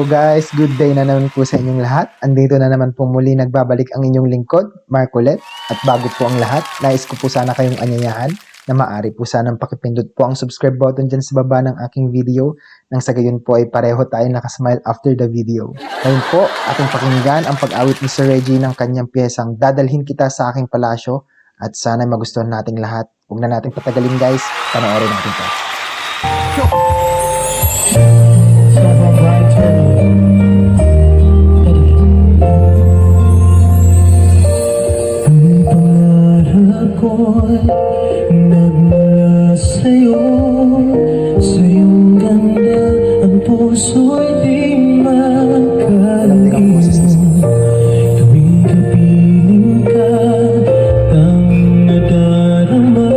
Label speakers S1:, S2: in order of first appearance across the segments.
S1: Hello guys, good day na naman po sa inyong lahat. Andito na naman po muli nagbabalik ang inyong lingkod, Mark ulit. At bago po ang lahat, nais ko po sana kayong anyayahan na maaari po sanang pakipindot po ang subscribe button dyan sa baba ng aking video nang sa gayon po ay pareho tayo nakasmile after the video. Ngayon po, ating pakinggan ang pag-awit ni Sir Reggie ng kanyang piyesang Dadalhin Kita sa Aking Palasyo at sana magustuhan nating lahat. Huwag na nating patagalin guys, panoorin natin to.
S2: Nagmula sa'yo, sa iyong ganda, ang puso'y di makalimutan. Tuwing kapiling ka, tanging nadarama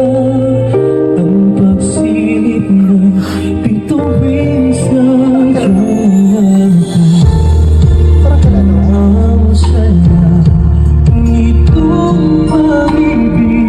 S2: ang pagsilip ng bituin sa iyong ang saya, itong pag-ibig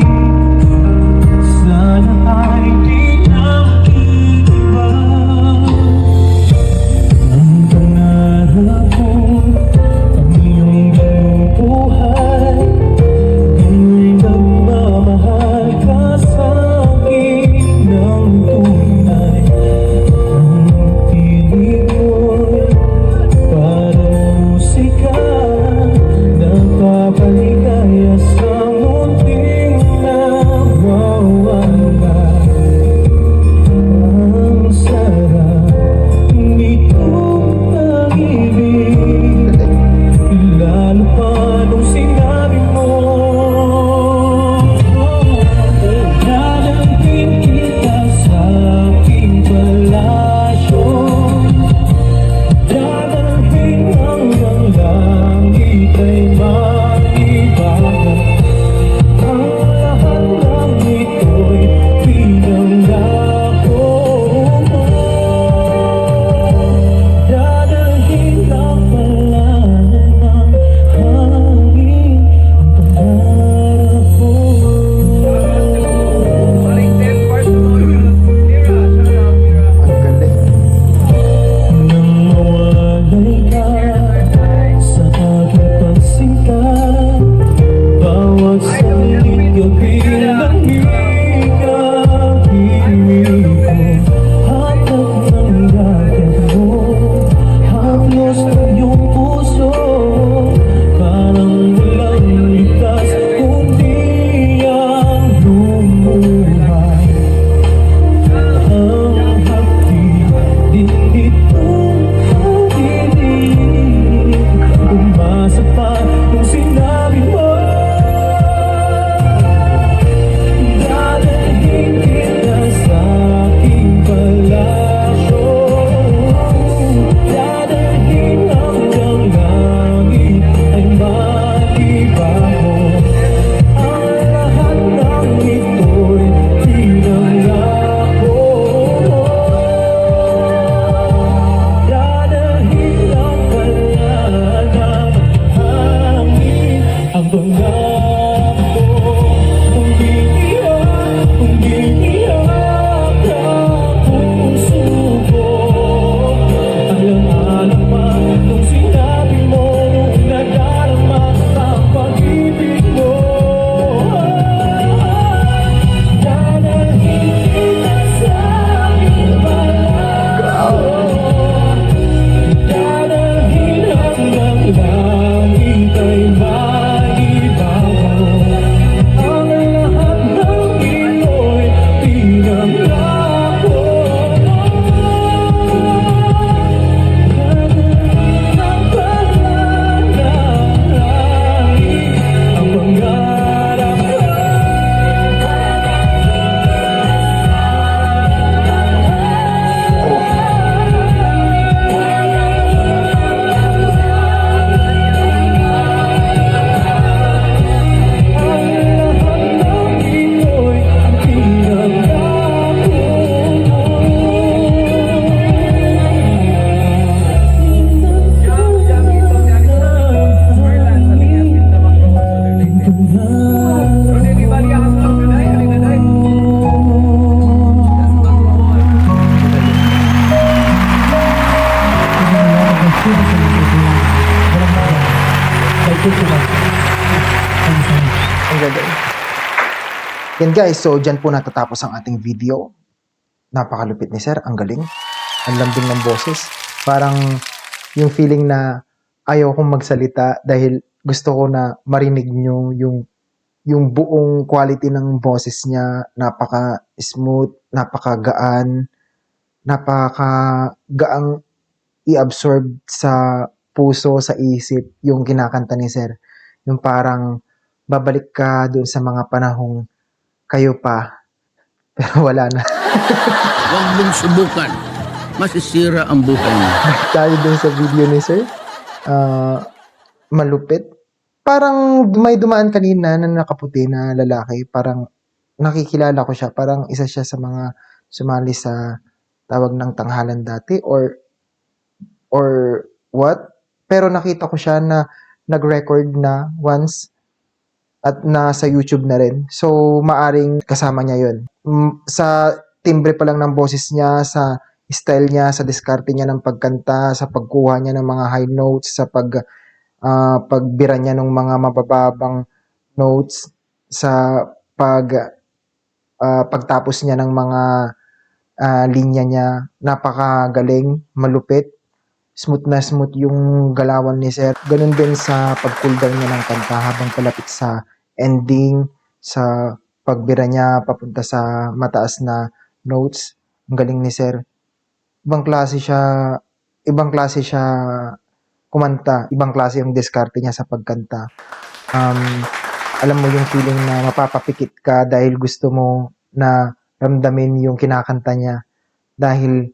S1: Yan guys, so dyan po natatapos ang ating video. Napakalupit ni sir, ang galing. Ang lambing ng boses. Parang yung feeling na ayaw kong magsalita dahil gusto ko na marinig nyo yung buong quality ng boses niya. Napaka-smooth, napaka-gaan, napaka-gaang i-absorb sa puso, sa isip, yung kinakanta ni sir. Yung parang babalik ka dun sa mga panahong kayo pa, pero wala na.
S3: Huwag mong subukan. Masisira ang buhay mo.
S1: Tayo dun sa video ni sir, malupit. Parang may dumaan kanina na nakaputi na lalaki, parang nakikilala ko siya, parang isa siya sa mga sumali sa tawag ng tanghalan dati or what. Pero nakita ko siya na nag-record na once at nasa YouTube na rin. So, maaring kasama niya yun. Sa timbre pa lang ng boses niya, sa style niya, sa diskarte niya ng pagkanta, sa pagkuha niya ng mga high notes, sa pagbira niya ng mga mabababang notes, sa pagtapos niya ng mga linya niya, napakagaling, malupit, smooth na smooth yung galawan ni sir. Ganun din sa pag-cooldown niya ng kanta habang palapit sa ending, sa pagbira niya papunta sa mataas na notes. Ang galing ni sir. Ibang klase siya kumanta, ibang klase yung diskarte niya sa pagkanta. Alam mo yung feeling na mapapapikit ka dahil gusto mo na ramdamin yung kinakanta niya. Dahil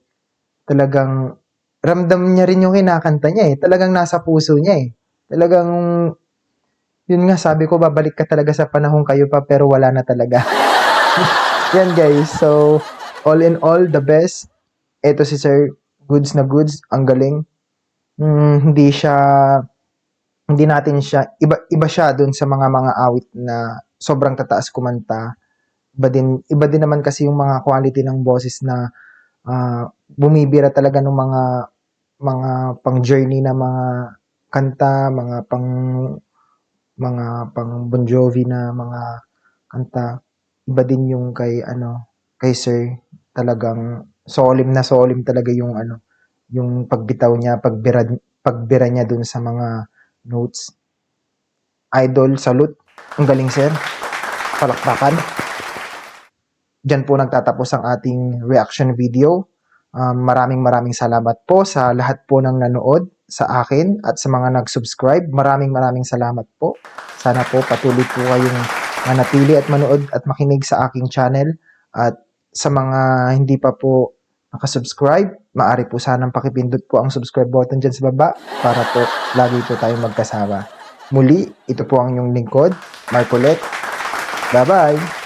S1: talagang ramdam niya rin yung kinakanta niya eh. Talagang nasa puso niya eh. Talagang, yun nga sabi ko, babalik ka talaga sa panahong kayo pa pero wala na talaga. Yan guys, so all in all, the best. Ito si Sir, goods na goods, ang galing. Hindi natin siya, iba siya dun sa mga awit na sobrang tataas kumanta. Iba din naman kasi yung mga quality ng boses na bumibira talaga ng mga pang journey na mga kanta, mga pang Bon Jovi na mga kanta. Iba din yung kay Sir, talagang solim na solim talaga yung pagbitaw niya, pagbira niya dun sa mga notes. Idol, salute. Ang galing sir. Palakpakan. Diyan po nagtatapos ang ating reaction video. Maraming salamat po sa lahat po ng nanood sa akin at sa mga nag-subscribe. Maraming salamat po. Sana po patuloy po kayong manatili at manood at makinig sa aking channel. At sa mga hindi pa po nakasubscribe, maaari po sanang pakipindot po ang subscribe button dyan sa baba para po lagi po tayong magkasama. Muli, ito po ang inyong lingkod, Marcolet. Bye-bye!